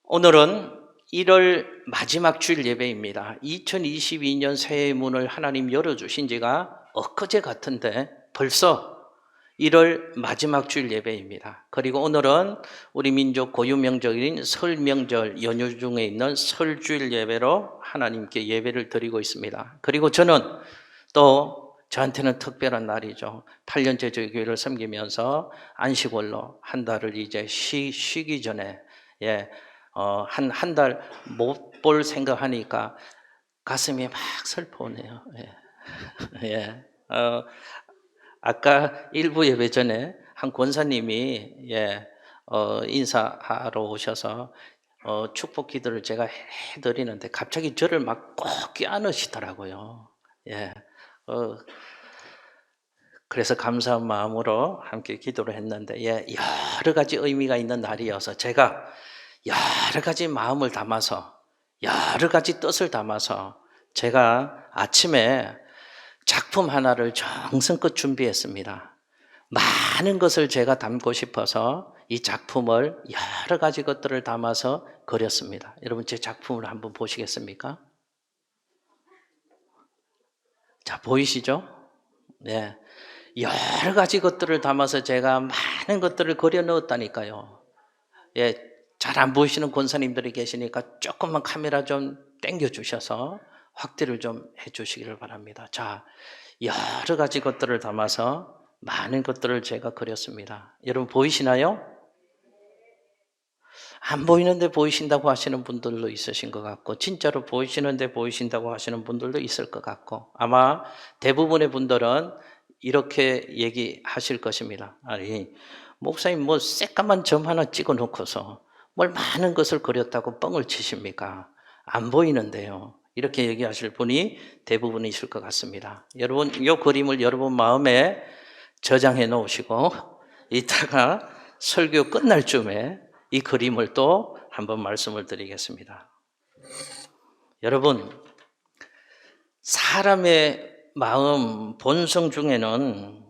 오늘은 1월 마지막 주일 예배입니다. 2022년 새해 문을 하나님 열어주신 지가 엊그제 같은데 벌써 1월 마지막 주일 예배입니다. 그리고 오늘은 우리 민족 고유 명절인 설 명절 연휴 중에 있는 설 주일 예배로 하나님께 예배를 드리고 있습니다. 그리고 저는 또 저한테는 특별한 날이죠. 8년째 저희 교회를 섬기면서 안식월로 한 달을 이제 쉬기 전에 한 달 못 볼 생각하니까 가슴이 막 슬퍼오네요. 예. 아까 일부 예배 전에 한 권사님이 인사하러 오셔서 축복 기도를 제가 해드리는데 갑자기 저를 막 꼭 껴안으시더라고요. 그래서 감사한 마음으로 함께 기도를 했는데 여러 가지 의미가 있는 날이어서 제가 여러 가지 마음을 담아서 여러 가지 뜻을 담아서 제가 아침에 작품 하나를 정성껏 준비했습니다. 많은 것을 제가 담고 싶어서 이 작품을 여러 가지 것들을 담아서 그렸습니다. 여러분 제 작품을 한번 보시겠습니까? 자, 보이시죠? 네. 여러 가지 것들을 담아서 제가 많은 것들을 그려 넣었다니까요. 잘 안 보이시는 권사님들이 계시니까 조금만 카메라 좀 당겨 주셔서 확대를 좀 해 주시기를 바랍니다. 자, 여러 가지 것들을 담아서 많은 것들을 제가 그렸습니다. 여러분 보이시나요? 안 보이는데 보이신다고 하시는 분들도 있으신 것 같고 진짜로 보이시는데 보이신다고 하시는 분들도 있을 것 같고 아마 대부분의 분들은 이렇게 얘기하실 것입니다. 아니, 목사님 뭐 새까만 점 하나 찍어 놓고서 뭘 많은 것을 그렸다고 뻥을 치십니까? 안 보이는데요. 이렇게 얘기하실 분이 대부분이실 것 같습니다. 여러분, 이 그림을 여러분 마음에 저장해 놓으시고 이따가 설교 끝날 쯤에 이 그림을 또 한번 말씀을 드리겠습니다. 여러분, 사람의 마음 본성 중에는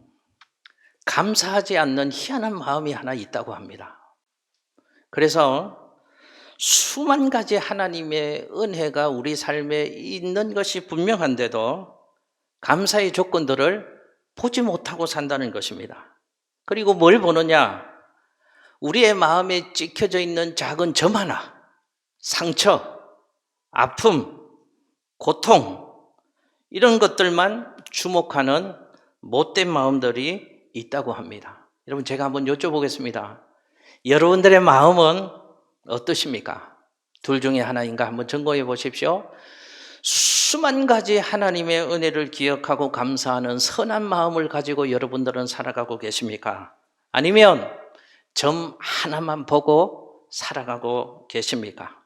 감사하지 않는 희한한 마음이 하나 있다고 합니다. 그래서 수만 가지 하나님의 은혜가 우리 삶에 있는 것이 분명한데도 감사의 조건들을 보지 못하고 산다는 것입니다. 그리고 뭘 보느냐? 우리의 마음에 찍혀져 있는 작은 점 하나, 상처, 아픔, 고통, 이런 것들만 주목하는 못된 마음들이 있다고 합니다. 여러분, 제가 한번 여쭤보겠습니다. 여러분들의 마음은 어떠십니까? 둘 중에 하나인가 한번 점검해 보십시오. 수만 가지 하나님의 은혜를 기억하고 감사하는 선한 마음을 가지고 여러분들은 살아가고 계십니까? 아니면 점 하나만 보고 살아가고 계십니까?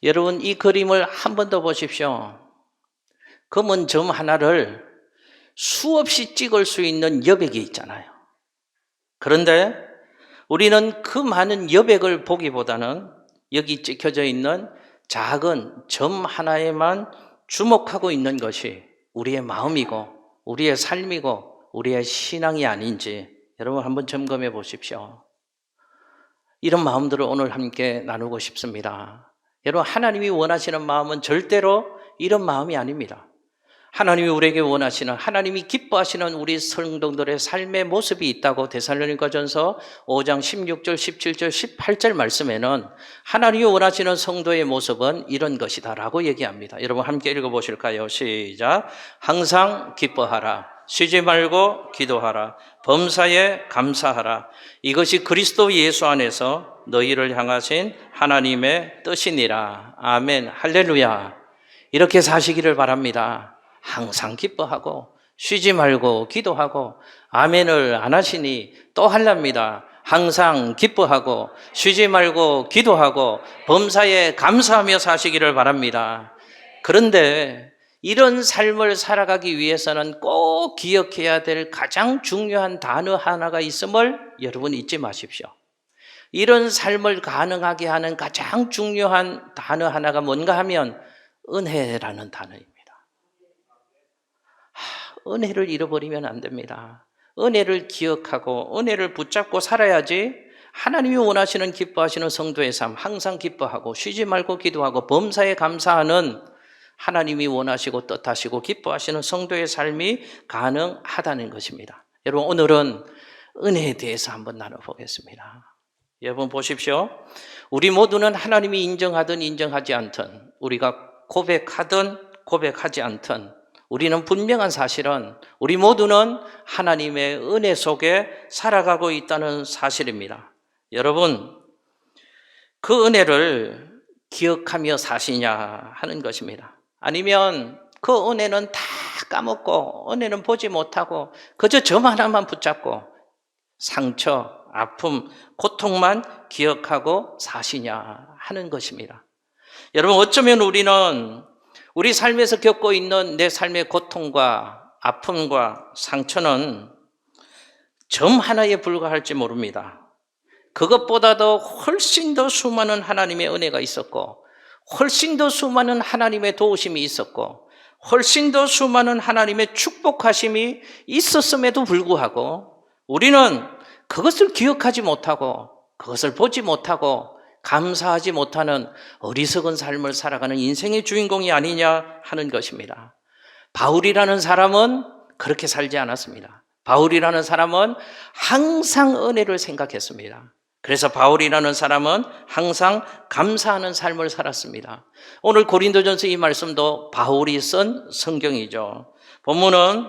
여러분, 이 그림을 한 번 더 보십시오. 검은 점 하나를 수없이 찍을 수 있는 여백이 있잖아요. 그런데 우리는 그 많은 여백을 보기보다는 여기 찍혀져 있는 작은 점 하나에만 주목하고 있는 것이 우리의 마음이고 우리의 삶이고 우리의 신앙이 아닌지 여러분 한번 점검해 보십시오. 이런 마음들을 오늘 함께 나누고 싶습니다. 여러분, 하나님이 원하시는 마음은 절대로 이런 마음이 아닙니다. 하나님이 우리에게 원하시는, 하나님이 기뻐하시는 우리 성도들의 삶의 모습이 있다고 데살로니가전서 5장 16절, 17절, 18절 말씀에는 하나님이 원하시는 성도의 모습은 이런 것이다라고 얘기합니다. 여러분 함께 읽어보실까요? 시작. 항상 기뻐하라. 쉬지 말고 기도하라. 범사에 감사하라. 이것이 그리스도 예수 안에서 너희를 향하신 하나님의 뜻이니라. 아멘. 할렐루야. 이렇게 사시기를 바랍니다. 항상 기뻐하고 쉬지 말고 기도하고 아멘을 안 하시니 또 하랍니다. 항상 기뻐하고 쉬지 말고 기도하고 범사에 감사하며 사시기를 바랍니다. 그런데 이런 삶을 살아가기 위해서는 꼭 기억해야 될 가장 중요한 단어 하나가 있음을 여러분 잊지 마십시오. 이런 삶을 가능하게 하는 가장 중요한 단어 하나가 뭔가 하면 은혜라는 단어입니다. 은혜를 잃어버리면 안 됩니다. 은혜를 기억하고 은혜를 붙잡고 살아야지 하나님이 원하시는 기뻐하시는 성도의 삶, 항상 기뻐하고 쉬지 말고 기도하고 범사에 감사하는 하나님이 원하시고 뜻하시고 기뻐하시는 성도의 삶이 가능하다는 것입니다. 여러분, 오늘은 은혜에 대해서 한번 나눠보겠습니다. 여러분 보십시오. 우리 모두는 하나님이 인정하든 인정하지 않든, 우리가 고백하든 고백하지 않든, 우리는 분명한 사실은 우리 모두는 하나님의 은혜 속에 살아가고 있다는 사실입니다. 여러분, 그 은혜를 기억하며 사시냐 하는 것입니다. 아니면 그 은혜는 다 까먹고 은혜는 보지 못하고 그저 점 하나만 붙잡고 상처, 아픔, 고통만 기억하고 사시냐 하는 것입니다. 여러분, 어쩌면 우리는 우리 삶에서 겪고 있는 내 삶의 고통과 아픔과 상처는 점 하나에 불과할지 모릅니다. 그것보다도 훨씬 더 수많은 하나님의 은혜가 있었고, 훨씬 더 수많은 하나님의 도우심이 있었고, 훨씬 더 수많은 하나님의 축복하심이 있었음에도 불구하고 우리는 그것을 기억하지 못하고 그것을 보지 못하고 감사하지 못하는 어리석은 삶을 살아가는 인생의 주인공이 아니냐 하는 것입니다. 바울이라는 사람은 그렇게 살지 않았습니다. 바울이라는 사람은 항상 은혜를 생각했습니다. 그래서 바울이라는 사람은 항상 감사하는 삶을 살았습니다. 오늘 고린도전서 이 말씀도 바울이 쓴 성경이죠. 본문은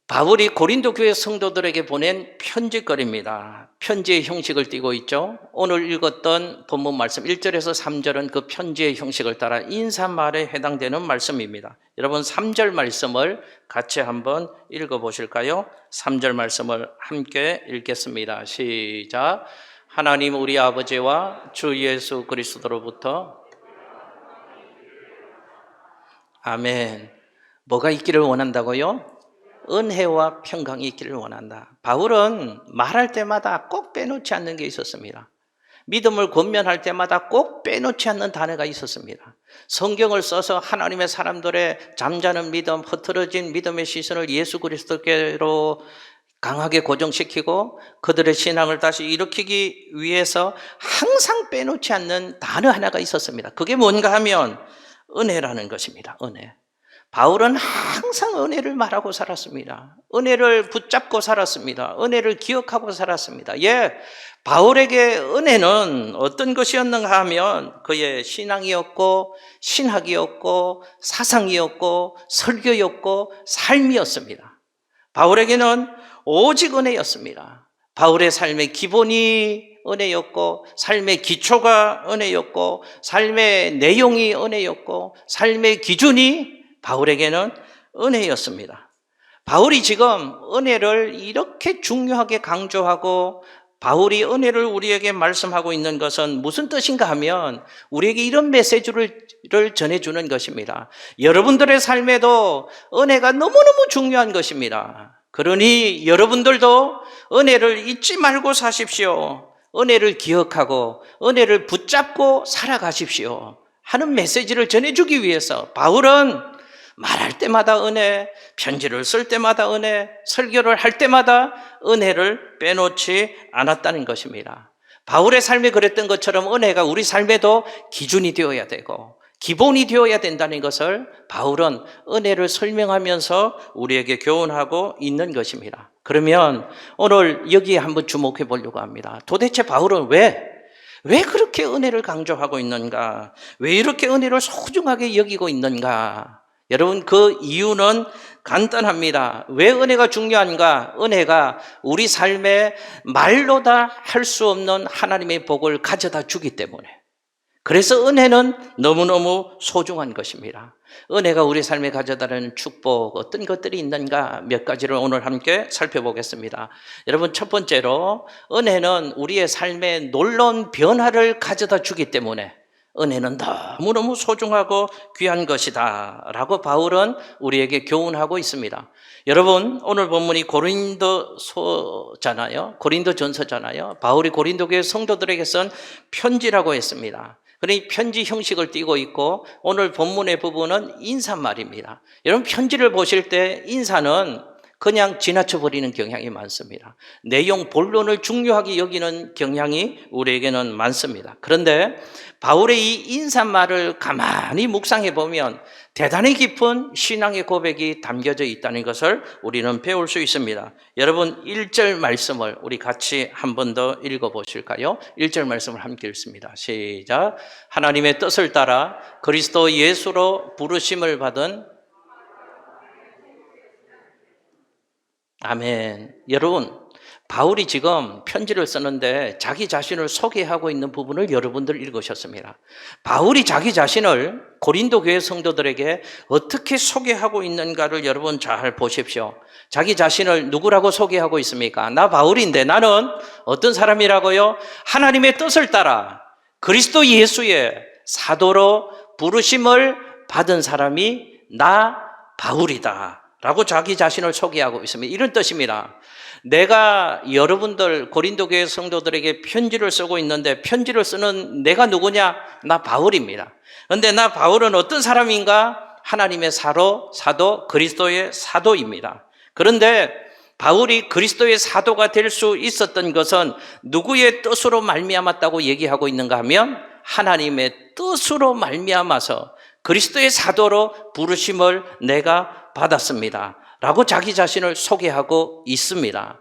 바울이 고린도 교회 성도들에게 보낸 편지거리입니다. 편지의 형식을 띠고 있죠. 오늘 읽었던 본문 말씀 1절에서 3절은 그 편지의 형식을 따라 인사말에 해당되는 말씀입니다. 여러분, 3절 말씀을 같이 한번 읽어보실까요? 3절 말씀을 함께 읽겠습니다. 시작. 하나님 우리 아버지와 주 예수 그리스도로부터 아멘. 뭐가 있기를 원한다고요? 은혜와 평강이 있기를 원한다. 바울은 말할 때마다 꼭 빼놓지 않는 게 있었습니다. 믿음을 권면할 때마다 꼭 빼놓지 않는 단어가 있었습니다. 성경을 써서 하나님의 사람들의 잠자는 믿음, 흐트러진 믿음의 시선을 예수 그리스도께로 강하게 고정시키고 그들의 신앙을 다시 일으키기 위해서 항상 빼놓지 않는 단어 하나가 있었습니다. 그게 뭔가 하면 은혜라는 것입니다. 은혜. 바울은 항상 은혜를 말하고 살았습니다. 은혜를 붙잡고 살았습니다. 은혜를 기억하고 살았습니다. 바울에게 은혜는 어떤 것이었는가 하면 그의 신앙이었고 신학이었고 사상이었고 설교였고 삶이었습니다. 바울에게는 오직 은혜였습니다. 바울의 삶의 기본이 은혜였고 삶의 기초가 은혜였고 삶의 내용이 은혜였고 삶의 기준이 바울에게는 은혜였습니다. 바울이 지금 은혜를 이렇게 중요하게 강조하고 바울이 은혜를 우리에게 말씀하고 있는 것은 무슨 뜻인가 하면 우리에게 이런 메시지를 전해주는 것입니다. 여러분들의 삶에도 은혜가 너무너무 중요한 것입니다. 그러니 여러분들도 은혜를 잊지 말고 사십시오. 은혜를 기억하고 은혜를 붙잡고 살아가십시오 하는 메시지를 전해주기 위해서 바울은 말할 때마다 은혜, 편지를 쓸 때마다 은혜, 설교를 할 때마다 은혜를 빼놓지 않았다는 것입니다. 바울의 삶이 그랬던 것처럼 은혜가 우리 삶에도 기준이 되어야 되고 기본이 되어야 된다는 것을 바울은 은혜를 설명하면서 우리에게 교훈하고 있는 것입니다. 그러면 오늘 여기에 한번 주목해 보려고 합니다. 도대체 바울은 왜 그렇게 은혜를 강조하고 있는가? 왜 이렇게 은혜를 소중하게 여기고 있는가? 여러분, 그 이유는 간단합니다. 왜 은혜가 중요한가? 은혜가 우리 삶에 말로 다 할 수 없는 하나님의 복을 가져다 주기 때문에. 그래서 은혜는 너무너무 소중한 것입니다. 은혜가 우리 삶에 가져다라는 축복, 어떤 것들이 있는가 몇 가지를 오늘 함께 살펴보겠습니다. 여러분, 첫 번째로 은혜는 우리의 삶에 놀라운 변화를 가져다 주기 때문에 은혜는 너무너무 소중하고 귀한 것이다 라고 바울은 우리에게 교훈하고 있습니다. 여러분, 오늘 본문이 고린도서잖아요. 고린도전서잖아요. 바울이 고린도 교회 성도들에게 쓴 편지라고 했습니다. 그러니 편지 형식을 띠고 있고 오늘 본문의 부분은 인사말입니다. 여러분, 편지를 보실 때 인사는 그냥 지나쳐버리는 경향이 많습니다. 내용 본론을 중요하게 여기는 경향이 우리에게는 많습니다. 그런데 바울의 이 인사말을 가만히 묵상해 보면 대단히 깊은 신앙의 고백이 담겨져 있다는 것을 우리는 배울 수 있습니다. 여러분 1절 말씀을 우리 같이 한 번 더 읽어보실까요? 1절 말씀을 함께 읽습니다. 시작. 하나님의 뜻을 따라 그리스도 예수로 부르심을 받은 아멘. 여러분, 바울이 지금 편지를 쓰는데 자기 자신을 소개하고 있는 부분을 여러분들 읽으셨습니다. 바울이 자기 자신을 고린도 교회 성도들에게 어떻게 소개하고 있는가를 여러분 잘 보십시오. 자기 자신을 누구라고 소개하고 있습니까? 나 바울인데 나는 어떤 사람이라고요? 하나님의 뜻을 따라 그리스도 예수의 사도로 부르심을 받은 사람이 나 바울이다 라고 자기 자신을 소개하고 있습니다. 이런 뜻입니다. 내가 여러분들 고린도 교회 성도들에게 편지를 쓰고 있는데 편지를 쓰는 내가 누구냐? 나 바울입니다. 그런데 나 바울은 어떤 사람인가? 하나님의 사도 그리스도의 사도입니다. 그런데 바울이 그리스도의 사도가 될 수 있었던 것은 누구의 뜻으로 말미암았다고 얘기하고 있는가 하면 하나님의 뜻으로 말미암아서 그리스도의 사도로 부르심을 내가 받았습니다 라고 자기 자신을 소개하고 있습니다.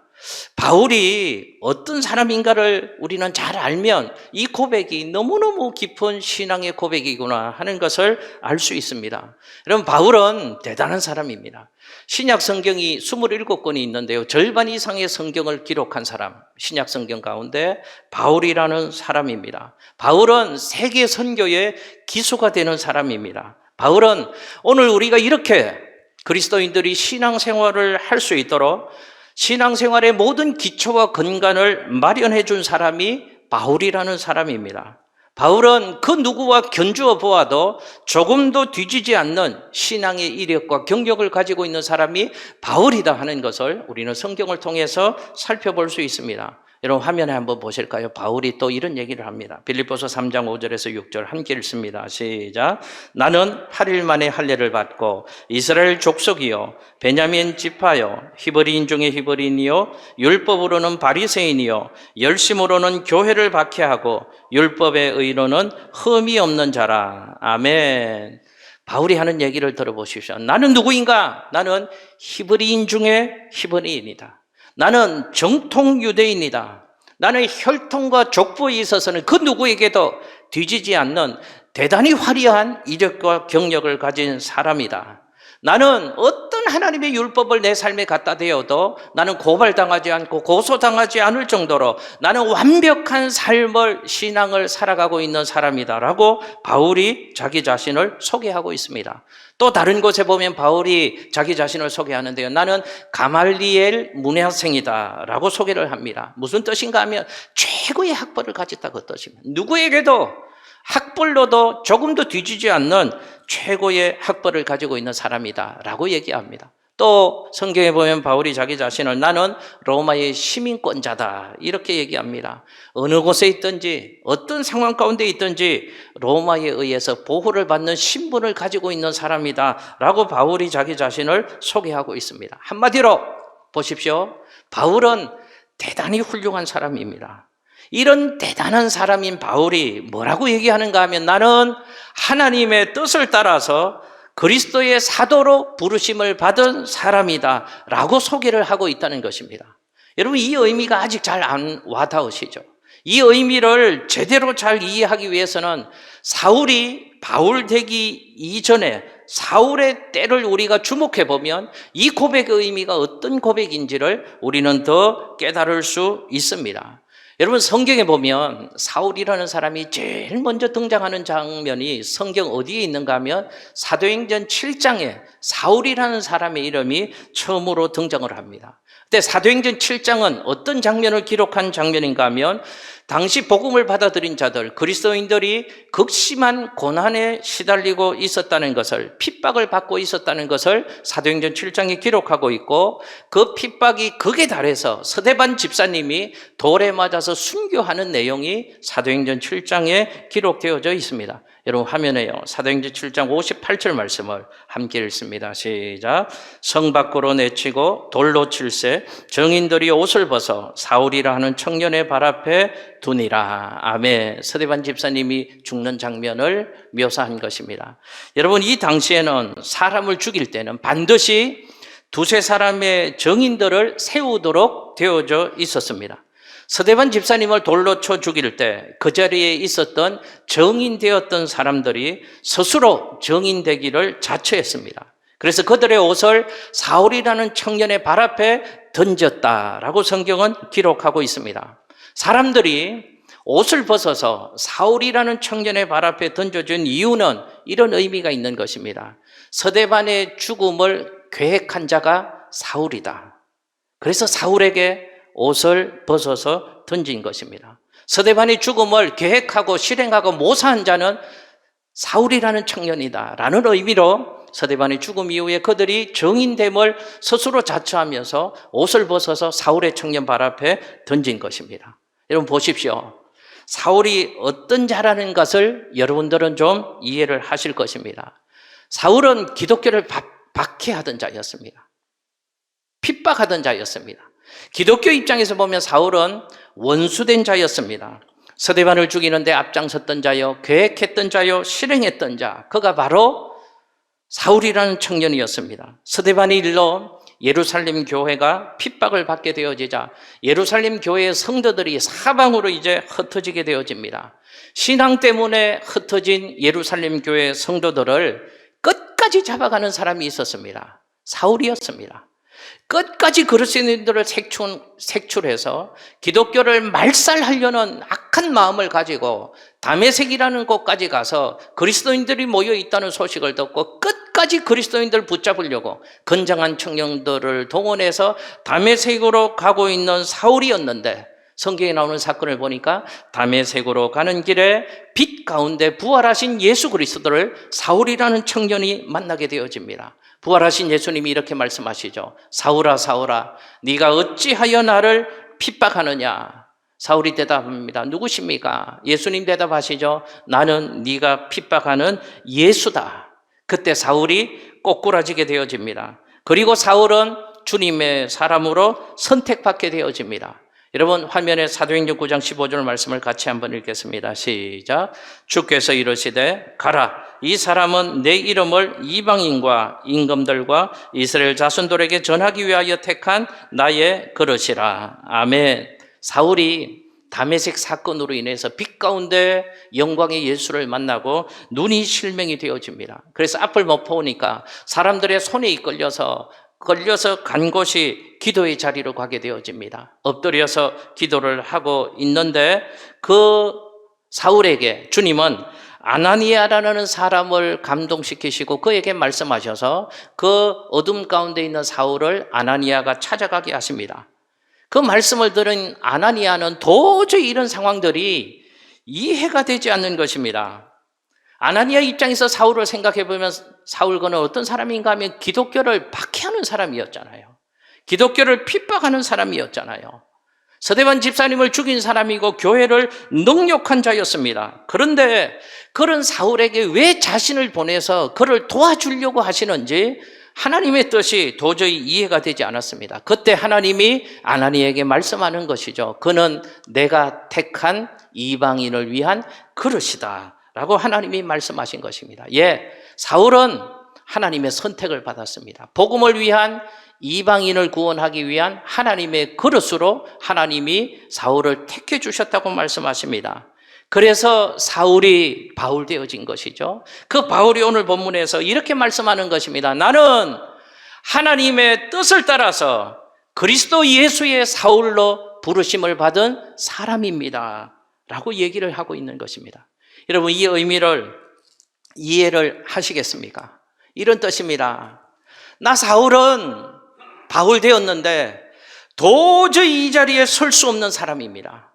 바울이 어떤 사람인가를 우리는 잘 알면 이 고백이 너무너무 깊은 신앙의 고백이구나 하는 것을 알 수 있습니다. 여러분 바울은 대단한 사람입니다. 신약 성경이 27권이 있는데요. 절반 이상의 성경을 기록한 사람, 신약 성경 가운데 바울이라는 사람입니다. 바울은 세계 선교의 기초가 되는 사람입니다. 바울은 오늘 우리가 이렇게 그리스도인들이 신앙생활을 할 수 있도록 신앙생활의 모든 기초와 근간을 마련해 준 사람이 바울이라는 사람입니다. 바울은 그 누구와 견주어 보아도 조금도 뒤지지 않는 신앙의 이력과 경력을 가지고 있는 사람이 바울이다 하는 것을 우리는 성경을 통해서 살펴볼 수 있습니다. 여러분 화면에 한번 보실까요? 바울이 또 이런 얘기를 합니다. 빌립보서 3장 5절에서 6절 함께 읽습니다. 시작. 나는 8일 만에 할례를 받고 이스라엘 족속이요 베냐민 지파요 히브리인 중에 히브리인이요 율법으로는 바리새인이요 열심으로는 교회를 박해하고 율법의 의로는 흠이 없는 자라. 아멘. 바울이 하는 얘기를 들어보십시오. 나는 누구인가? 나는 히브리인 중에 히브리인이다. 나는 정통 유대인이다. 나는 혈통과 족보에 있어서는 그 누구에게도 뒤지지 않는 대단히 화려한 이력과 경력을 가진 사람이다. 나는 어떤 하나님의 율법을 내 삶에 갖다 대어도 나는 고발당하지 않고 고소당하지 않을 정도로 나는 완벽한 삶을 신앙을 살아가고 있는 사람이다 라고 바울이 자기 자신을 소개하고 있습니다. 또 다른 곳에 보면 바울이 자기 자신을 소개하는데요. 나는 가말리엘 문해학생이다 라고 소개를 합니다. 무슨 뜻인가 하면 최고의 학벌을 가졌다고 뜻입니다. 누구에게도 학벌로도 조금도 뒤지지 않는 최고의 학벌을 가지고 있는 사람이다 라고 얘기합니다. 또 성경에 보면 바울이 자기 자신을 나는 로마의 시민권자다 이렇게 얘기합니다. 어느 곳에 있든지 어떤 상황 가운데 있든지 로마에 의해서 보호를 받는 신분을 가지고 있는 사람이다 라고 바울이 자기 자신을 소개하고 있습니다. 한마디로 보십시오. 바울은 대단히 훌륭한 사람입니다. 이런 대단한 사람인 바울이 뭐라고 얘기하는가 하면 나는 하나님의 뜻을 따라서 그리스도의 사도로 부르심을 받은 사람이다 라고 소개를 하고 있다는 것입니다. 여러분 이 의미가 아직 잘 안 와닿으시죠? 이 의미를 제대로 잘 이해하기 위해서는 사울이 바울 되기 이전에 사울의 때를 우리가 주목해 보면 이 고백의 의미가 어떤 고백인지를 우리는 더 깨달을 수 있습니다. 여러분 성경에 보면 사울이라는 사람이 제일 먼저 등장하는 장면이 성경 어디에 있는가 하면 사도행전 7장에 사울이라는 사람의 이름이 처음으로 등장을 합니다. 근데 사도행전 7장은 어떤 장면을 기록한 장면인가 하면 당시 복음을 받아들인 자들, 그리스도인들이 극심한 고난에 시달리고 있었다는 것을, 핍박을 받고 있었다는 것을 사도행전 7장에 기록하고 있고 그 핍박이 극에 달해서 서대반 집사님이 돌에 맞아서 순교하는 내용이 사도행전 7장에 기록되어져 있습니다. 여러분 화면에요. 사도행전 7장 58절 말씀을 함께 읽습니다. 시작. 성 밖으로 내치고 돌로 칠세 정인들이 옷을 벗어 사울이라 하는 청년의 발 앞에 두니라. 아멘. 서대반 집사님이 죽는 장면을 묘사한 것입니다. 여러분 이 당시에는 사람을 죽일 때는 반드시 두세 사람의 정인들을 세우도록 되어져 있었습니다. 서대반 집사님을 돌로 쳐 죽일 때 그 자리에 있었던 정인되었던 사람들이 스스로 정인되기를 자처했습니다. 그래서 그들의 옷을 사울이라는 청년의 발 앞에 던졌다라고 성경은 기록하고 있습니다. 사람들이 옷을 벗어서 사울이라는 청년의 발 앞에 던져준 이유는 이런 의미가 있는 것입니다. 서대반의 죽음을 계획한 자가 사울이다. 그래서 사울에게 옷을 벗어서 던진 것입니다. 서대반의 죽음을 계획하고 실행하고 모사한 자는 사울이라는 청년이다 라는 의미로 서대반의 죽음 이후에 그들이 정인됨을 스스로 자처하면서 옷을 벗어서 사울의 청년 발 앞에 던진 것입니다. 여러분 보십시오. 사울이 어떤 자라는 것을 여러분들은 좀 이해를 하실 것입니다. 사울은 기독교를 박해하던 자였습니다. 핍박하던 자였습니다. 기독교 입장에서 보면 사울은 원수된 자였습니다. 서대반을 죽이는데 앞장섰던 자요, 계획했던 자요, 실행했던 자, 그가 바로 사울이라는 청년이었습니다. 서대반의 일로 예루살렘 교회가 핍박을 받게 되어지자 예루살렘 교회의 성도들이 사방으로 이제 흩어지게 되어집니다. 신앙 때문에 흩어진 예루살렘 교회의 성도들을 끝까지 잡아가는 사람이 있었습니다. 사울이었습니다. 끝까지 그리스도인들을 색출해서 기독교를 말살하려는 악한 마음을 가지고 다메섹이라는 곳까지 가서 그리스도인들이 모여 있다는 소식을 듣고 끝까지 그리스도인들을 붙잡으려고 건장한 청년들을 동원해서 다메섹으로 가고 있는 사울이었는데, 성경에 나오는 사건을 보니까 다메섹으로 가는 길에 빛 가운데 부활하신 예수 그리스도를 사울이라는 청년이 만나게 되어집니다. 부활하신 예수님이 이렇게 말씀하시죠. 사울아 사울아 네가 어찌하여 나를 핍박하느냐. 사울이 대답합니다. 누구십니까? 예수님 대답하시죠. 나는 네가 핍박하는 예수다. 그때 사울이 꼬꾸라지게 되어집니다. 그리고 사울은 주님의 사람으로 선택받게 되어집니다. 여러분 화면에 사도행전 9장 15절 말씀을 같이 한번 읽겠습니다. 시작. 주께서 이르시되 가라. 이 사람은 내 이름을 이방인과 임금들과 이스라엘 자손들에게 전하기 위하여 택한 나의 그릇이라. 아멘. 사울이 다메섹 사건으로 인해서 빛 가운데 영광의 예수를 만나고 눈이 실명이 되어집니다. 그래서 앞을 못 보니까 사람들의 손에 이끌려서 간 곳이 기도의 자리로 가게 되어집니다. 엎드려서 기도를 하고 있는데 그 사울에게 주님은 아나니아라는 사람을 감동시키시고 그에게 말씀하셔서 그 어둠 가운데 있는 사울을 아나니아가 찾아가게 하십니다. 그 말씀을 들은 아나니아는 도저히 이런 상황들이 이해가 되지 않는 것입니다. 아나니아 입장에서 사울을 생각해 보면 사울 그는 어떤 사람인가 하면 기독교를 박해하는 사람이었잖아요. 기독교를 핍박하는 사람이었잖아요. 서대반 집사님을 죽인 사람이고 교회를 능욕한 자였습니다. 그런데 그런 사울에게 왜 자신을 보내서 그를 도와주려고 하시는지 하나님의 뜻이 도저히 이해가 되지 않았습니다. 그때 하나님이 아나니아에게 말씀하는 것이죠. 그는 내가 택한 이방인을 위한 그릇이다 라고 하나님이 말씀하신 것입니다. 사울은 하나님의 선택을 받았습니다. 복음을 위한 이방인을 구원하기 위한 하나님의 그릇으로 하나님이 사울을 택해 주셨다고 말씀하십니다. 그래서 사울이 바울 되어진 것이죠. 그 바울이 오늘 본문에서 이렇게 말씀하는 것입니다. 나는 하나님의 뜻을 따라서 그리스도 예수의 사울로 부르심을 받은 사람입니다 라고 얘기를 하고 있는 것입니다. 여러분 이 의미를 이해를 하시겠습니까? 이런 뜻입니다. 나 사울은 바울 되었는데 도저히 이 자리에 설 수 없는 사람입니다.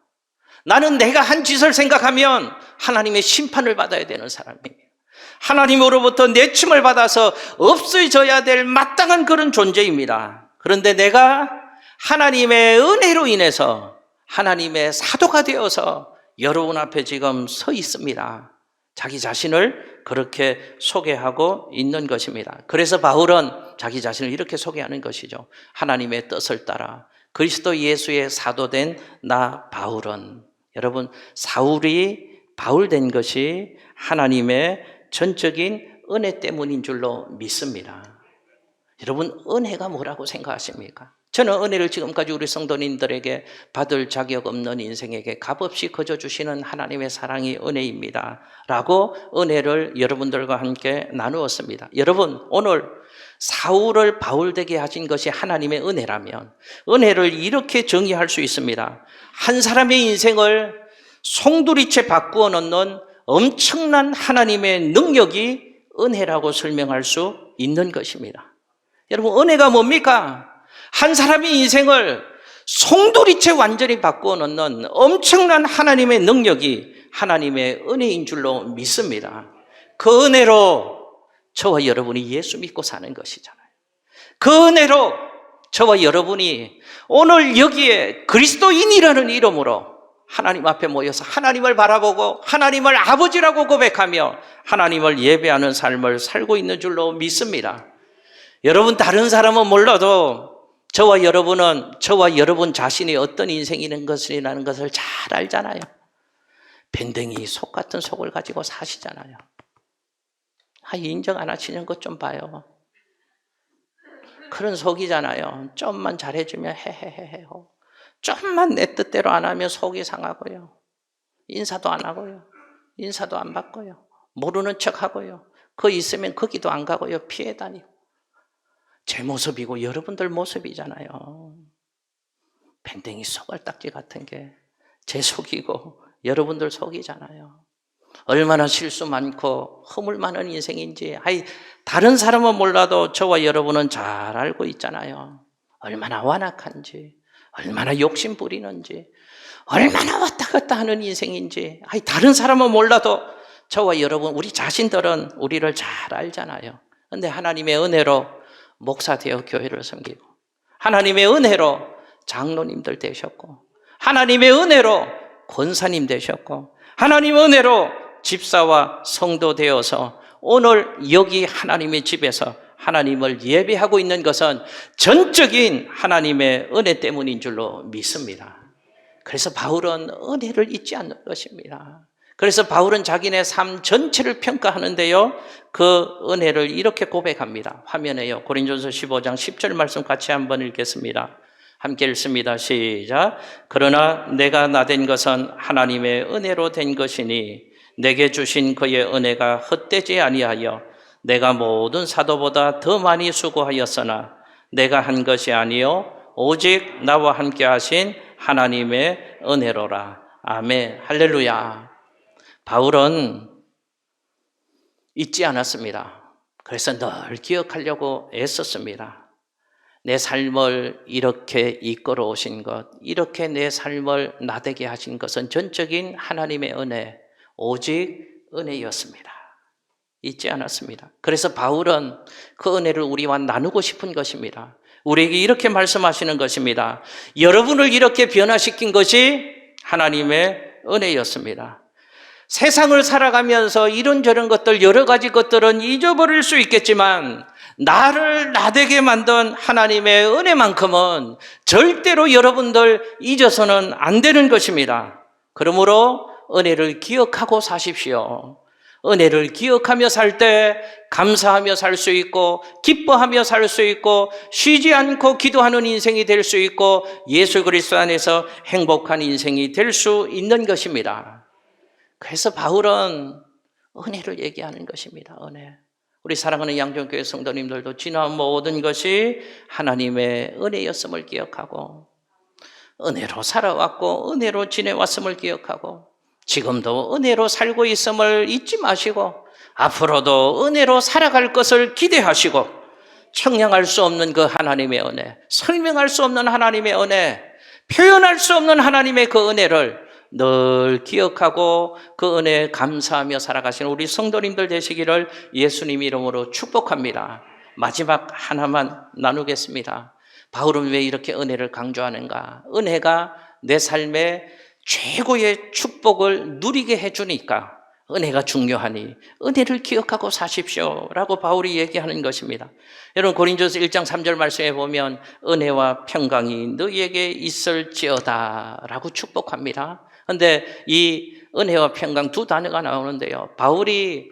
나는 내가 한 짓을 생각하면 하나님의 심판을 받아야 되는 사람입니다. 하나님으로부터 내침을 받아서 없어져야 될 마땅한 그런 존재입니다. 그런데 내가 하나님의 은혜로 인해서 하나님의 사도가 되어서 여러분 앞에 지금 서 있습니다. 자기 자신을 그렇게 소개하고 있는 것입니다. 그래서 바울은 자기 자신을 이렇게 소개하는 것이죠. 하나님의 뜻을 따라 그리스도 예수의 사도된 나 바울은, 여러분, 사울이 바울 된 것이 하나님의 전적인 은혜 때문인 줄로 믿습니다. 여러분, 은혜가 뭐라고 생각하십니까? 저는 은혜를 지금까지 우리 성도님들에게 받을 자격 없는 인생에게 값없이 거저주시는 하나님의 사랑이 은혜입니다 라고 은혜를 여러분들과 함께 나누었습니다. 여러분, 오늘 사울을 바울되게 하신 것이 하나님의 은혜라면 은혜를 이렇게 정의할 수 있습니다. 한 사람의 인생을 송두리째 바꾸어 놓는 엄청난 하나님의 능력이 은혜라고 설명할 수 있는 것입니다. 여러분, 은혜가 뭡니까? 한 사람의 인생을 송두리째 완전히 바꾸어 놓는 엄청난 하나님의 능력이 하나님의 은혜인 줄로 믿습니다. 그 은혜로 저와 여러분이 예수 믿고 사는 것이잖아요. 그 은혜로 저와 여러분이 오늘 여기에 그리스도인이라는 이름으로 하나님 앞에 모여서 하나님을 바라보고 하나님을 아버지라고 고백하며 하나님을 예배하는 삶을 살고 있는 줄로 믿습니다. 여러분, 다른 사람은 몰라도 저와 여러분 자신이 어떤 인생이라는 것을 잘 알잖아요. 밴댕이 속 같은 속을 가지고 사시잖아요. 인정 안 하시는 것 좀 봐요. 그런 속이잖아요. 좀만 잘해주면 헤헤헤헤. 좀만 내 뜻대로 안 하면 속이 상하고요. 인사도 안 하고요. 인사도 안 받고요. 모르는 척 하고요. 거기 있으면 거기도 안 가고요. 피해 다니고. 제 모습이고 여러분들 모습이잖아요. 밴댕이 속알딱지 같은 게 제 속이고 여러분들 속이잖아요. 얼마나 실수 많고 허물 많은 인생인지 다른 사람은 몰라도 저와 여러분은 잘 알고 있잖아요. 얼마나 완악한지, 얼마나 욕심 부리는지, 얼마나 왔다 갔다 하는 인생인지 다른 사람은 몰라도 저와 여러분, 우리 자신들은 우리를 잘 알잖아요. 그런데 하나님의 은혜로 목사 되어 교회를 섬기고, 하나님의 은혜로 장로님들 되셨고, 하나님의 은혜로 권사님 되셨고, 하나님의 은혜로 집사와 성도 되어서 오늘 여기 하나님의 집에서 하나님을 예배하고 있는 것은 전적인 하나님의 은혜 때문인 줄로 믿습니다. 그래서 바울은 은혜를 잊지 않는 것입니다. 그래서 바울은 자기네 삶 전체를 평가하는데요, 그 은혜를 이렇게 고백합니다. 화면에요. 고린도전서 15장 10절 말씀 같이 한번 읽겠습니다. 함께 읽습니다. 시작. 그러나 내가 나된 것은 하나님의 은혜로 된 것이니 내게 주신 그의 은혜가 헛되지 아니하여 내가 모든 사도보다 더 많이 수고하였으나 내가 한 것이 아니요 오직 나와 함께 하신 하나님의 은혜로라. 아멘. 할렐루야. 바울은 잊지 않았습니다. 그래서 늘 기억하려고 애썼습니다. 내 삶을 이렇게 이끌어 오신 것, 이렇게 내 삶을 나되게 하신 것은 전적인 하나님의 은혜, 오직 은혜였습니다. 잊지 않았습니다. 그래서 바울은 그 은혜를 우리와 나누고 싶은 것입니다. 우리에게 이렇게 말씀하시는 것입니다. 여러분을 이렇게 변화시킨 것이 하나님의 은혜였습니다. 세상을 살아가면서 이런저런 것들, 여러 가지 것들은 잊어버릴 수 있겠지만 나를 나되게 만든 하나님의 은혜만큼은 절대로 여러분들 잊어서는 안 되는 것입니다. 그러므로 은혜를 기억하고 사십시오. 은혜를 기억하며 살 때 감사하며 살 수 있고, 기뻐하며 살 수 있고, 쉬지 않고 기도하는 인생이 될 수 있고, 예수 그리스도 안에서 행복한 인생이 될 수 있는 것입니다. 그래서 바울은 은혜를 얘기하는 것입니다. 은혜. 우리 사랑하는 양정교회 성도님들도 지난 모든 것이 하나님의 은혜였음을 기억하고, 은혜로 살아왔고 은혜로 지내왔음을 기억하고, 지금도 은혜로 살고 있음을 잊지 마시고, 앞으로도 은혜로 살아갈 것을 기대하시고, 청량할 수 없는 그 하나님의 은혜, 설명할 수 없는 하나님의 은혜, 표현할 수 없는 하나님의 그 은혜를 늘 기억하고 그 은혜에 감사하며 살아가시는 우리 성도님들 되시기를 예수님 이름으로 축복합니다. 마지막 하나만 나누겠습니다. 바울은 왜 이렇게 은혜를 강조하는가? 은혜가 내 삶에 최고의 축복을 누리게 해주니까 은혜가 중요하니 은혜를 기억하고 사십시오라고 바울이 얘기하는 것입니다. 여러분 고린도서 1장 3절 말씀에 보면 은혜와 평강이 너희에게 있을지어다라고 축복합니다. 그런데 이 은혜와 평강 두 단어가 나오는데요. 바울이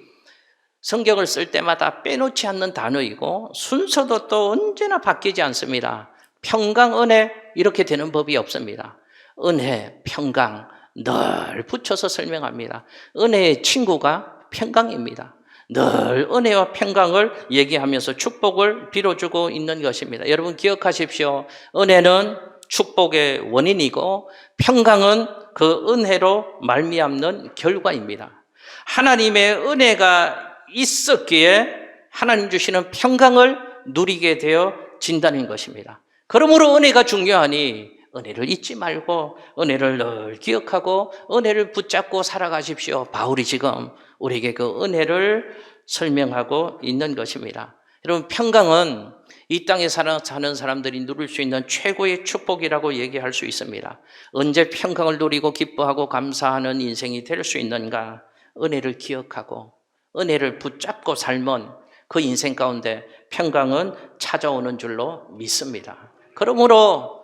성경을 쓸 때마다 빼놓지 않는 단어이고 순서도 또 언제나 바뀌지 않습니다. 평강, 은혜 이렇게 되는 법이 없습니다. 은혜, 평강 늘 붙여서 설명합니다. 은혜의 친구가 평강입니다. 늘 은혜와 평강을 얘기하면서 축복을 빌어주고 있는 것입니다. 여러분 기억하십시오. 은혜는 축복의 원인이고 평강은 그 은혜로 말미암는 결과입니다. 하나님의 은혜가 있었기에 하나님 주시는 평강을 누리게 되어진다는 것입니다. 그러므로 은혜가 중요하니 은혜를 잊지 말고 은혜를 늘 기억하고 은혜를 붙잡고 살아가십시오. 바울이 지금 우리에게 그 은혜를 설명하고 있는 것입니다. 여러분 평강은 이 땅에 사는 사람들이 누릴 수 있는 최고의 축복이라고 얘기할 수 있습니다. 언제 평강을 누리고 기뻐하고 감사하는 인생이 될 수 있는가? 은혜를 기억하고 은혜를 붙잡고 살면 그 인생 가운데 평강은 찾아오는 줄로 믿습니다. 그러므로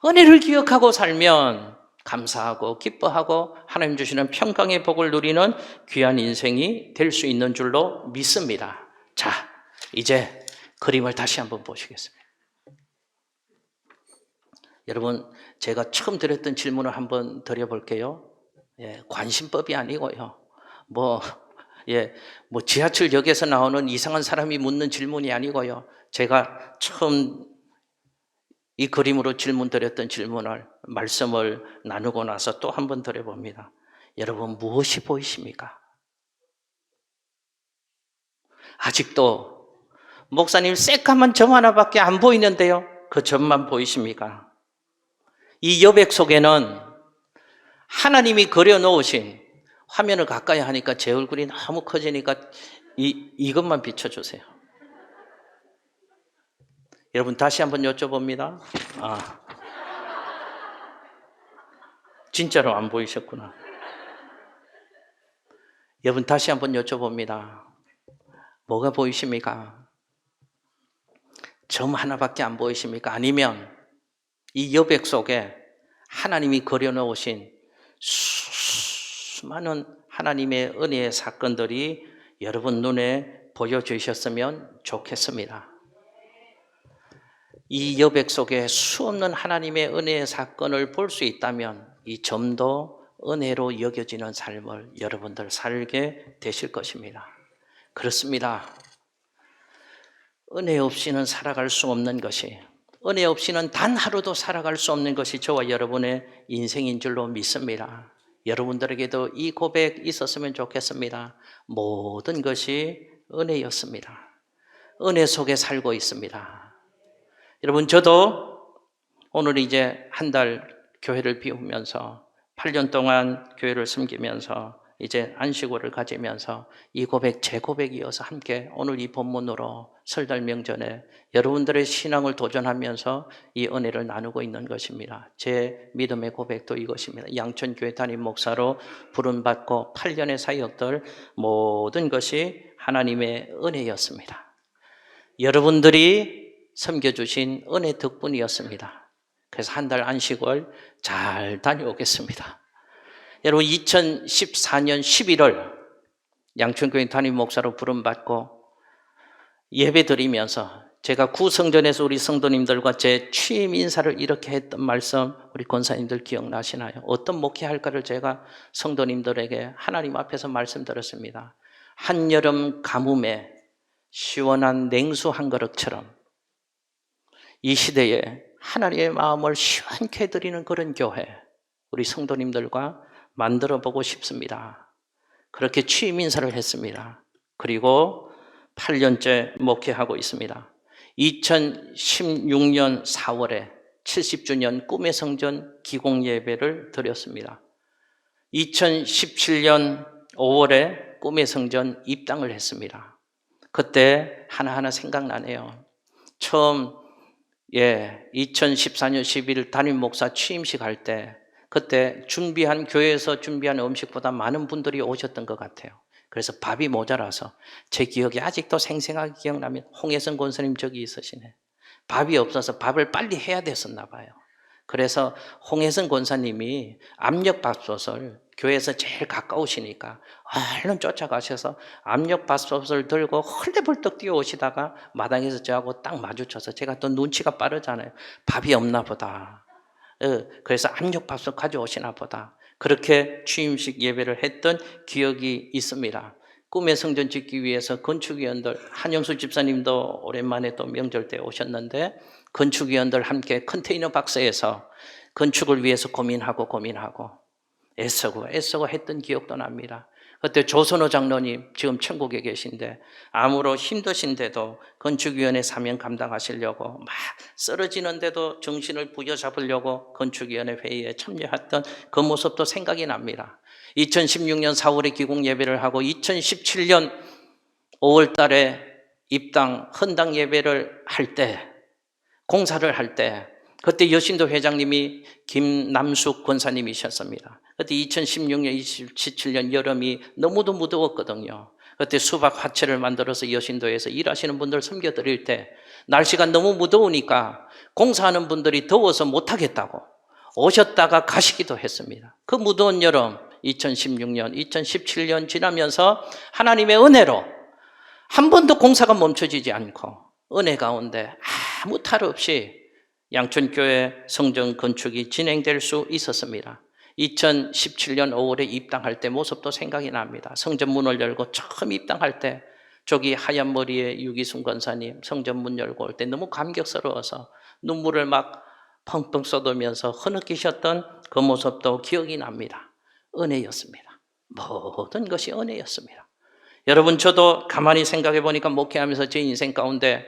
은혜를 기억하고 살면 감사하고 기뻐하고 하나님 주시는 평강의 복을 누리는 귀한 인생이 될 수 있는 줄로 믿습니다. 자, 이제 그림을 다시 한번 보시겠습니다. 여러분, 제가 처음 드렸던 질문을 한번 드려볼게요. 관심법이 아니고요. 뭐 지하철역에서 나오는 이상한 사람이 묻는 질문이 아니고요. 제가 처음 이 그림으로 질문 드렸던 질문을 말씀을 나누고 나서 또 한 번 드려봅니다. 여러분 무엇이 보이십니까? 아직도 목사님 새까만 점 하나밖에 안 보이는데요. 그 점만 보이십니까? 이 여백 속에는 하나님이 그려놓으신 화면을 가까이 하니까 제 얼굴이 너무 커지니까 이것만 비춰주세요. 여러분 다시 한번 여쭤봅니다. 진짜로 안 보이셨구나. 여러분 다시 한번 여쭤봅니다. 뭐가 보이십니까? 점 하나밖에 안 보이십니까? 아니면 이 여백 속에 하나님이 그려놓으신 수많은 하나님의 은혜의 사건들이 여러분 눈에 보여주셨으면 좋겠습니다. 이 여백 속에 수없는 하나님의 은혜의 사건을 볼 수 있다면 이 점도 은혜로 여겨지는 삶을 여러분들 살게 되실 것입니다. 그렇습니다. 은혜 없이는 살아갈 수 없는 것이, 은혜 없이는 단 하루도 살아갈 수 없는 것이 저와 여러분의 인생인 줄로 믿습니다. 여러분들에게도 이 고백 있었으면 좋겠습니다. 모든 것이 은혜였습니다. 은혜 속에 살고 있습니다. 여러분 저도 오늘 이제 한 달 교회를 비우면서 8년 동안 교회를 섬기면서 이제 안식월을 가지면서 이 고백 제 고백이어서 함께 오늘 이 본문으로 설날 명절에 여러분들의 신앙을 도전하면서 이 은혜를 나누고 있는 것입니다. 제 믿음의 고백도 이것입니다. 양천교회 담임 목사로 부름받고 8년의 사역들 모든 것이 하나님의 은혜였습니다. 여러분들이 섬겨주신 은혜 덕분이었습니다. 그래서 한 달 안식월 잘 다녀오겠습니다. 여러분 2014년 11월 양천교회 담임 목사로 부름받고 예배드리면서 제가 구성전에서 우리 성도님들과 제 취임 인사를 이렇게 했던 말씀 우리 권사님들 기억나시나요? 어떤 목회할까를 제가 성도님들에게 하나님 앞에서 말씀드렸습니다. 한여름 가뭄에 시원한 냉수 한 그릇처럼 이 시대에 하나님의 마음을 시원케 해드리는 그런 교회 우리 성도님들과 만들어 보고 싶습니다. 그렇게 취임 인사를 했습니다. 그리고 8년째 목회하고 있습니다. 2016년 4월에 70주년 꿈의 성전 기공 예배를 드렸습니다. 2017년 5월에 꿈의 성전 입당을 했습니다. 그때 하나하나 생각나네요. 처음 2014년 11일 담임 목사 취임식 할 때 그때 교회에서 준비한 음식보다 많은 분들이 오셨던 것 같아요. 그래서 밥이 모자라서 제 기억이 아직도 생생하게 기억나면 홍혜선 권사님 저기 있으시네. 밥이 없어서 밥을 빨리 해야 됐었나 봐요. 그래서 홍혜선 권사님이 압력밥솥을 교회에서 제일 가까우시니까 얼른 쫓아가셔서 압력밥솥을 들고 헐레벌떡 뛰어오시다가 마당에서 저하고 딱 마주쳐서 제가 또 눈치가 빠르잖아요. 밥이 없나 보다. 그래서 압력밥솥 가져오시나 보다. 그렇게 취임식 예배를 했던 기억이 있습니다. 꿈의 성전 짓기 위해서 건축위원들, 한영수 집사님도 오랜만에 또 명절 때 오셨는데 건축위원들 함께 컨테이너 박스에서 건축을 위해서 고민하고 애쓰고 했던 기억도 납니다. 그때 조선호 장로님 지금 천국에 계신데 아무로 힘드신데도 건축위원회 사명 감당하시려고 막 쓰러지는데도 정신을 부여잡으려고 건축위원회 회의에 참여했던 그 모습도 생각이 납니다. 2016년 4월에 기공 예배를 하고 2017년 5월 달에 입당 헌당 예배를 할 때, 공사를 할 때 그때 여신도 회장님이 김남숙 권사님이셨습니다. 그때 2016년, 2017년 여름이 너무도 무더웠거든요. 그때 수박 화채를 만들어서 여신도에서 일하시는 분들 섬겨드릴 때 날씨가 너무 무더우니까 공사하는 분들이 더워서 못하겠다고 오셨다가 가시기도 했습니다. 그 무더운 여름 2016년, 2017년 지나면서 하나님의 은혜로 한 번도 공사가 멈춰지지 않고 은혜 가운데 아무 탈 없이 양천교회 성전 건축이 진행될 수 있었습니다. 2017년 5월에 입당할 때 모습도 생각이 납니다. 성전 문을 열고 처음 입당할 때 저기 하얀 머리에 유기순 권사님 성전 문 열고 올 때 너무 감격스러워서 눈물을 막 펑펑 쏟으면서 흐느끼셨던 그 모습도 기억이 납니다. 은혜였습니다. 모든 것이 은혜였습니다. 여러분, 저도 가만히 생각해 보니까 목회하면서 제 인생 가운데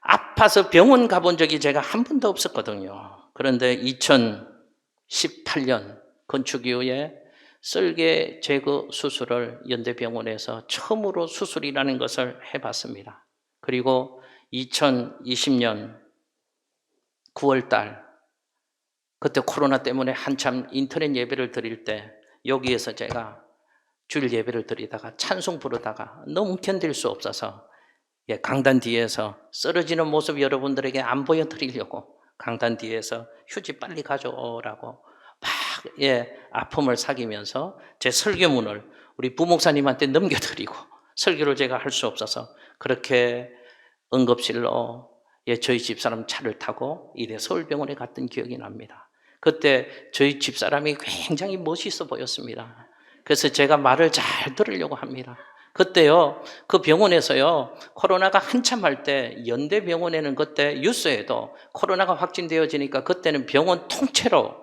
아파서 병원 가본 적이 제가 한 번도 없었거든요. 그런데 2018년 건축 이후에 썰개 제거 수술을 연대병원에서 처음으로 수술이라는 것을 해봤습니다. 그리고 2020년 9월 달 그때 코로나 때문에 한참 인터넷 예배를 드릴 때 여기에서 제가 주일 예배를 드리다가 찬송 부르다가 너무 견딜 수 없어서 강단 뒤에서 쓰러지는 모습 여러분들에게 안 보여드리려고 강단 뒤에서 휴지 빨리 가져오라고 막 아픔을 사귀면서 제 설교문을 우리 부목사님한테 넘겨드리고 설교를 제가 할 수 없어서 그렇게 응급실로 저희 집사람 차를 타고 이래 서울병원에 갔던 기억이 납니다. 그때 저희 집사람이 굉장히 멋있어 보였습니다. 그래서 제가 말을 잘 들으려고 합니다. 그때요, 그 병원에서요, 코로나가 한참 할 때, 연대병원에는 그때 뉴스에도 코로나가 확진되어지니까 그때는 병원 통째로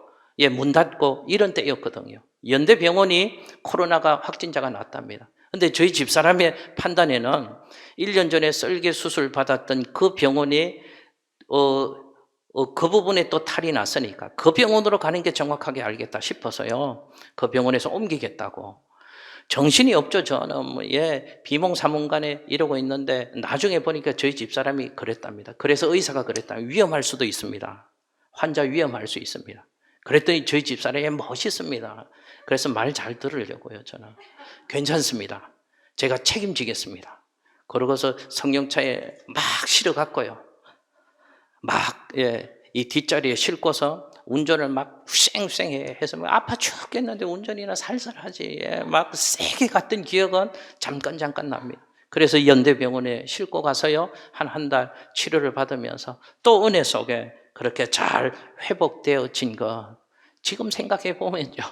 문 닫고 이런 때였거든요. 연대병원이 코로나가 확진자가 났답니다. 근데 저희 집사람의 판단에는 1년 전에 썰개 수술 받았던 그 병원이, 그 부분에 또 탈이 났으니까 그 병원으로 가는 게 정확하게 알겠다 싶어서요, 그 병원에서 옮기겠다고. 정신이 없죠. 저는 비몽사몽간에 이러고 있는데 나중에 보니까 저희 집사람이 그랬답니다. 그래서 의사가 그랬답니다. 위험할 수도 있습니다. 환자 위험할 수 있습니다. 그랬더니 저희 집사람이 멋있습니다. 그래서 말 잘 들으려고요. 저는 괜찮습니다. 제가 책임지겠습니다. 그러고서 성령차에 막 실어갔고요. 막 이 뒷자리에 싣고서 운전을 막 쌩쌩 해서 아파 죽겠는데 운전이나 살살하지. 막 세게 갔던 기억은 잠깐 납니다. 그래서 연대병원에 싣고 가서요, 한 달 치료를 받으면서 또 은혜 속에 그렇게 잘 회복되어진 것 지금 생각해 보면요,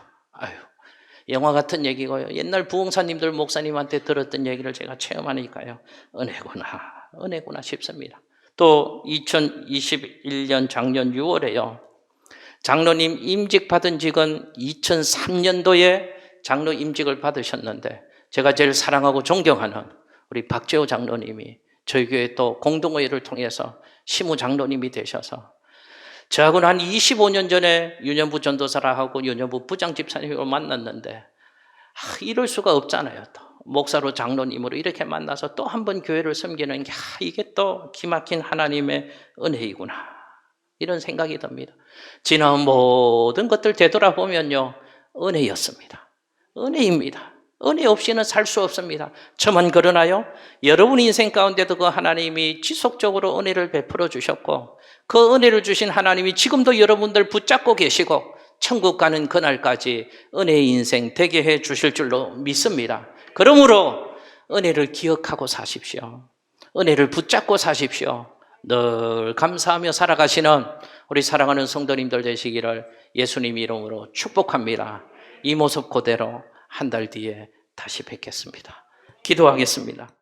영화 같은 얘기고요. 옛날 부흥사님들 목사님한테 들었던 얘기를 제가 체험하니까요, 은혜구나 싶습니다. 또 2021년 작년 6월에요. 장로님 임직 받은 직은 2003년도에 장로 임직을 받으셨는데 제가 제일 사랑하고 존경하는 우리 박재호 장로님이 저희 교회 또 공동회의를 통해서 시무 장로님이 되셔서 저하고는 한 25년 전에 윤현부 전도사라하고 윤현부 부장집사님을 만났는데 이럴 수가 없잖아요. 또 목사로 장로님으로 이렇게 만나서 또 한 번 교회를 섬기는 게 이게 또 기막힌 하나님의 은혜이구나. 이런 생각이 듭니다. 지난 모든 것들 되돌아보면요, 은혜였습니다. 은혜입니다. 은혜 없이는 살 수 없습니다. 저만 그러나요? 여러분 인생 가운데도 그 하나님이 지속적으로 은혜를 베풀어 주셨고, 그 은혜를 주신 하나님이 지금도 여러분들 붙잡고 계시고 천국 가는 그날까지 은혜의 인생 되게 해 주실 줄로 믿습니다. 그러므로 은혜를 기억하고 사십시오. 은혜를 붙잡고 사십시오. 늘 감사하며 살아가시는 우리 사랑하는 성도님들 되시기를 예수님 이름으로 축복합니다. 이 모습 그대로 한 달 뒤에 다시 뵙겠습니다. 기도하겠습니다.